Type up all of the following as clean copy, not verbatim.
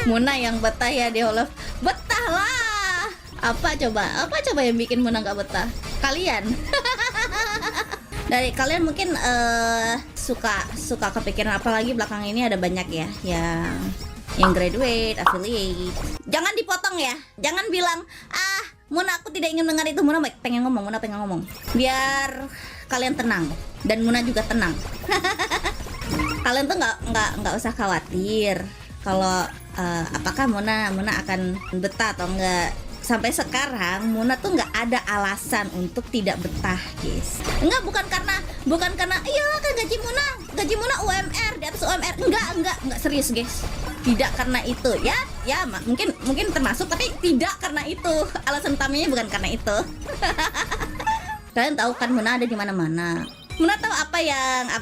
Muna yang betah ya di Hololive. Betah lah. Apa coba? Apa coba yang bikin Muna nggak betah? Kalian. Dari kalian mungkin suka kepikiran, apalagi belakang ini ada banyak ya yang graduate, affiliate. Jangan dipotong ya. Jangan bilang, Muna aku tidak ingin dengar itu. Muna pengen ngomong. Biar kalian tenang dan Muna juga tenang. Kalian tuh nggak usah khawatir kalau apakah Muna akan betah atau enggak. Sampai sekarang Muna tuh nggak ada alasan untuk tidak betah, guys. Enggak, bukan karena iya kan gaji Muna UMR, di atas UMR. Enggak serius, guys. Tidak karena itu ya mungkin termasuk, tapi tidak karena itu. Alasan utamanya bukan karena itu. Kalian tahu kan Muna ada di mana-mana. Muna tahu apa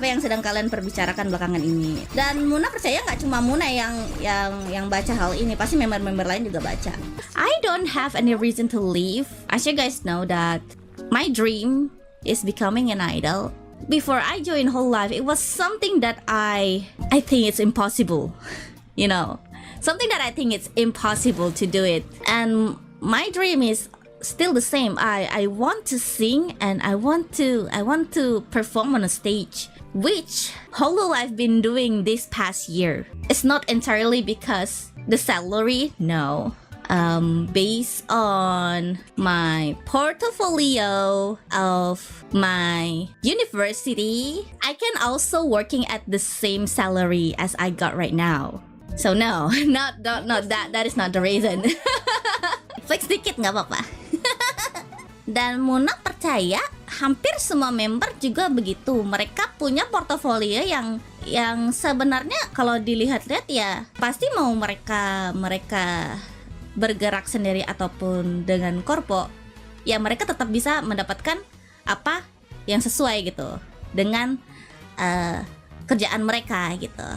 yang sedang kalian perbicarakan belakangan ini. Dan Muna percaya nggak cuma Muna yang baca hal ini, pasti member-member lain juga baca. I don't have any reason to leave. As you guys know that my dream is becoming an idol. Before I joined Hololive, it was something that I think it's impossible. You know, something that I think it's impossible to do it. And my dream is still the same. I want to sing and I want to perform on a stage, which Hololive been doing this past year. It's not entirely because the salary, no. Based on my portfolio of my university, I can also working at the same salary as I got right now. So no, not that is not the reason. Flex dikit nggak apa-apa. Dan Muna percaya hampir semua member juga begitu. Mereka punya portofolio yang sebenarnya kalau dilihat-lihat ya pasti mau mereka bergerak sendiri ataupun dengan korpo, ya mereka tetap bisa mendapatkan apa yang sesuai gitu dengan kerjaan mereka gitu.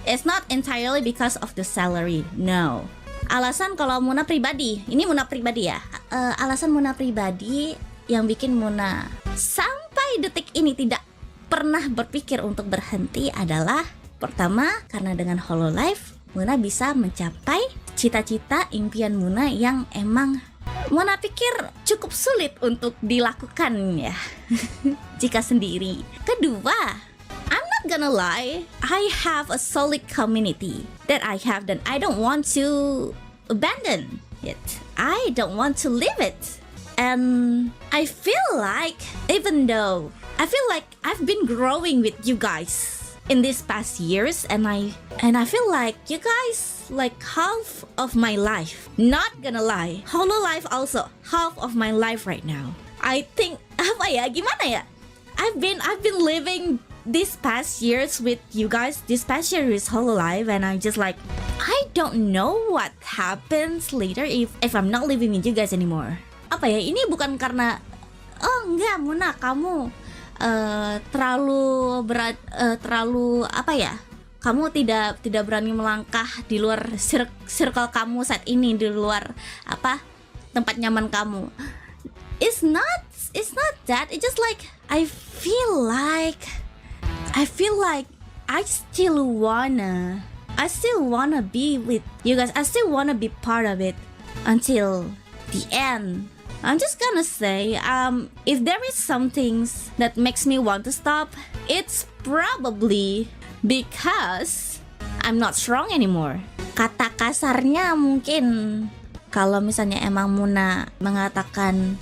It's not entirely because of the salary, no. Alasan kalau Muna pribadi, ini Muna pribadi ya. Alasan Muna pribadi yang bikin Muna sampai detik ini tidak pernah berpikir untuk berhenti adalah pertama, karena dengan Hololive Muna bisa mencapai cita-cita impian Muna yang emang Muna pikir cukup sulit untuk dilakukan ya jika sendiri. Kedua, I'm not gonna lie, I have a solid community that I have and I don't want to abandon it. I don't want to leave it. And I feel like even though I feel like I've been growing with you guys in these past years, and I feel like you guys like half of my life. Not gonna lie, Hololive also half of my life right now. I think gimana ya? I've been living these past years with you guys. This past year is Hololive, and I'm just like I don't know what happens later if I'm not living with you guys anymore. Ini bukan karena enggak Muna kamu terlalu berat, kamu tidak berani melangkah di luar circle kamu saat ini, di luar tempat nyaman kamu. It's not that. It's just like I feel like I still wanna be with you guys. I still wanna be part of it until the end. I'm just gonna say, if there is some things that makes me want to stop, it's probably because I'm not strong anymore. Kata kasarnya mungkin kalau misalnya emang Muna mengatakan,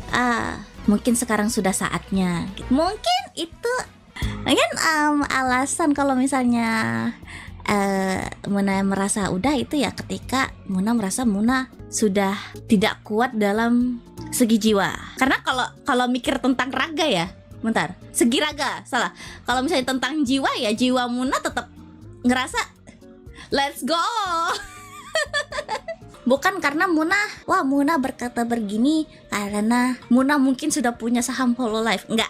mungkin sekarang sudah saatnya. Mungkin itu alasan kalau misalnya Muna merasa udah itu ya ketika Muna merasa Muna sudah tidak kuat dalam segi jiwa. Karena kalau mikir tentang raga ya, segi raga salah. Kalau misalnya tentang jiwa ya, jiwa Muna tetap ngerasa let's go. Bukan karena Muna berkata begini karena Muna mungkin sudah punya saham Hololive, enggak.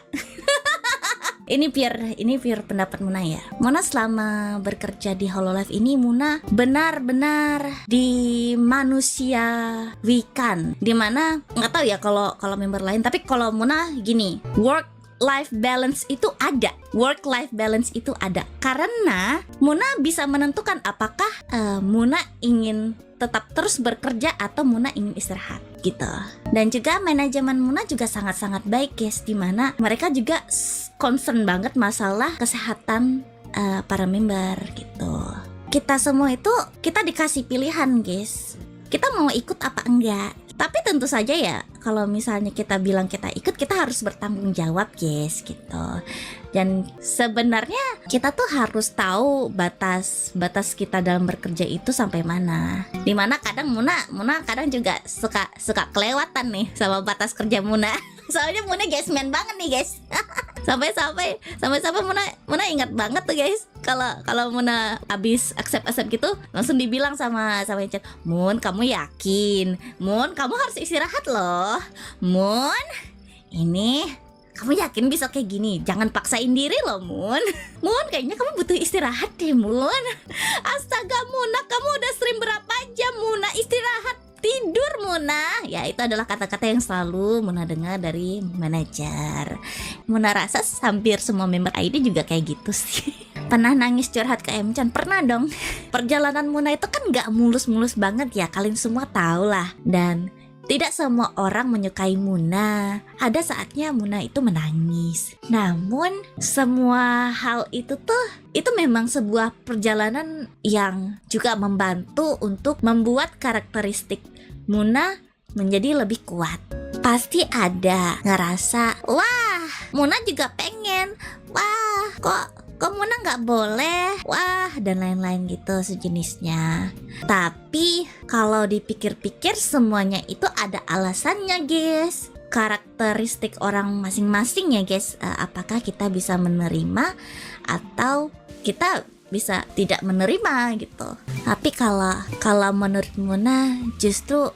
Ini pure pendapat Muna ya. Muna selama bekerja di Hololive ini Muna benar-benar dimanusiawikan. Dimana nggak tahu ya kalau member lain, tapi kalau Muna gini, work life balance itu ada, work life balance itu ada, karena Muna bisa menentukan apakah Muna ingin tetap terus bekerja atau Muna ingin istirahat gitu. Dan juga manajemen Muna juga sangat-sangat baik guys, dimana mereka juga concern banget masalah kesehatan para member gitu. Kita semua itu kita dikasih pilihan guys, kita mau ikut apa enggak. Tapi tentu saja ya, kalau misalnya kita bilang kita ikut, kita harus bertanggung jawab guys gitu. Dan sebenarnya kita tuh harus tahu batas kita dalam bekerja itu sampai mana. Dimana kadang Muna kadang juga suka kelewatan nih sama batas kerja Muna. Soalnya Muna gasman banget nih guys. sampai Muna ingat banget tuh guys, kalau Muna habis accept gitu langsung dibilang sama yang chat, Mun kamu yakin, Mun kamu harus istirahat loh, Mun ini kamu yakin bisa kayak gini, jangan paksain diri loh Mun. Mun kayaknya kamu butuh istirahat deh Mun. Astaga Muna, kamu udah stream berapa jam Muna, istirahat tidur Muna. Ya itu adalah kata-kata yang selalu Muna dengar dari manajer. Muna rasa hampir semua member ID juga kayak gitu sih. Pernah nangis curhat ke Emchan? Pernah dong. Perjalanan Muna itu kan gak mulus-mulus banget ya, kalian semua tahu lah. Dan tidak semua orang menyukai Muna. Ada saatnya Muna itu menangis. Namun semua hal itu memang sebuah perjalanan yang juga membantu untuk membuat karakteristik Muna menjadi lebih kuat. Pasti ada ngerasa, wah Muna juga pengen, wah kok Muna nggak boleh, wah dan lain-lain gitu sejenisnya. Tapi kalau dipikir-pikir semuanya itu ada alasannya guys. Karakteristik orang masing-masing ya guys. Apakah kita bisa menerima atau kita bisa tidak menerima gitu. Tapi kalau menurut Muna justru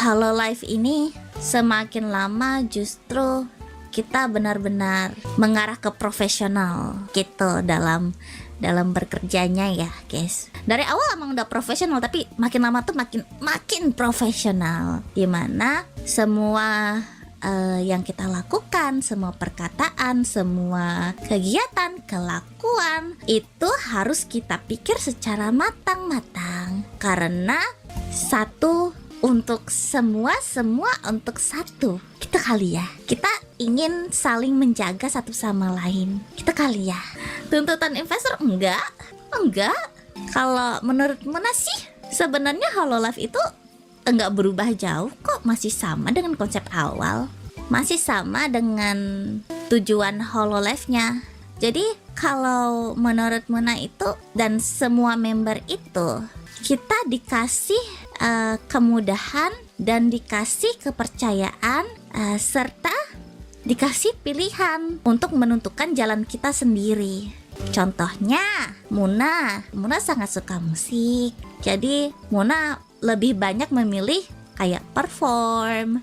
Hololive ini semakin lama justru kita benar-benar mengarah ke profesional gitu dalam bekerjanya ya guys. Dari awal emang udah profesional, tapi makin lama tuh makin profesional, dimana semua yang kita lakukan, semua perkataan, semua kegiatan, kelakuan itu harus kita pikir secara matang-matang. Karena satu untuk semua untuk satu. Kita kali ya, kita ingin saling menjaga satu sama lain. Kita kali ya. Tuntutan investor enggak. Kalau menurut Muna sih sebenarnya Hololive itu enggak berubah jauh kok, masih sama dengan konsep awal, masih sama dengan tujuan Hololive-nya. Jadi kalau menurut Muna itu dan semua member itu, kita dikasih kemudahan dan dikasih kepercayaan serta dikasih pilihan untuk menentukan jalan kita sendiri. Contohnya Muna sangat suka musik, jadi Muna lebih banyak memilih kayak perform.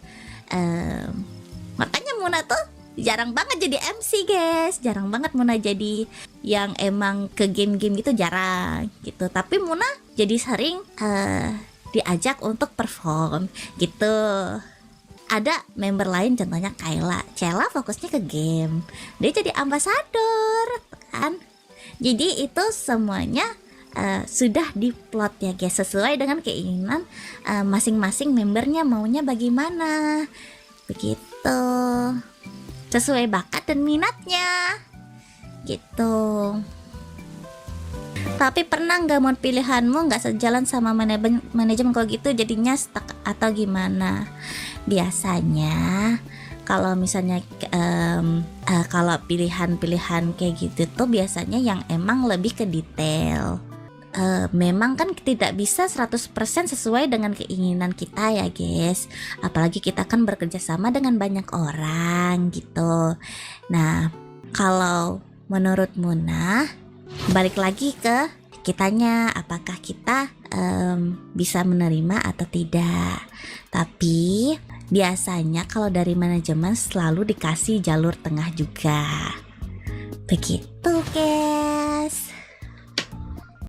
Makanya Muna tuh jarang banget jadi MC guys, jarang banget Muna jadi yang emang ke game-game gitu, jarang gitu. Tapi Muna jadi sering diajak untuk perform gitu. Ada member lain contohnya Cella fokusnya ke game, dia jadi ambasador kan. Jadi itu semuanya sudah diplot ya guys, sesuai dengan keinginan masing-masing membernya maunya bagaimana, begitu, sesuai bakat dan minatnya gitu. Tapi pernah nggak mau pilihanmu nggak sejalan sama manajemen, kalau gitu jadinya stuck atau gimana? Biasanya kalau misalnya kalau pilihan-pilihan kayak gitu tuh biasanya yang emang lebih ke detail. Memang kan tidak bisa 100% sesuai dengan keinginan kita ya guys. Apalagi kita kan bekerja sama dengan banyak orang gitu. Nah, kalau menurut Muna, balik lagi ke kitanya, apakah kita bisa menerima atau tidak. Tapi biasanya kalau dari manajemen selalu dikasih jalur tengah juga. Begitu guys.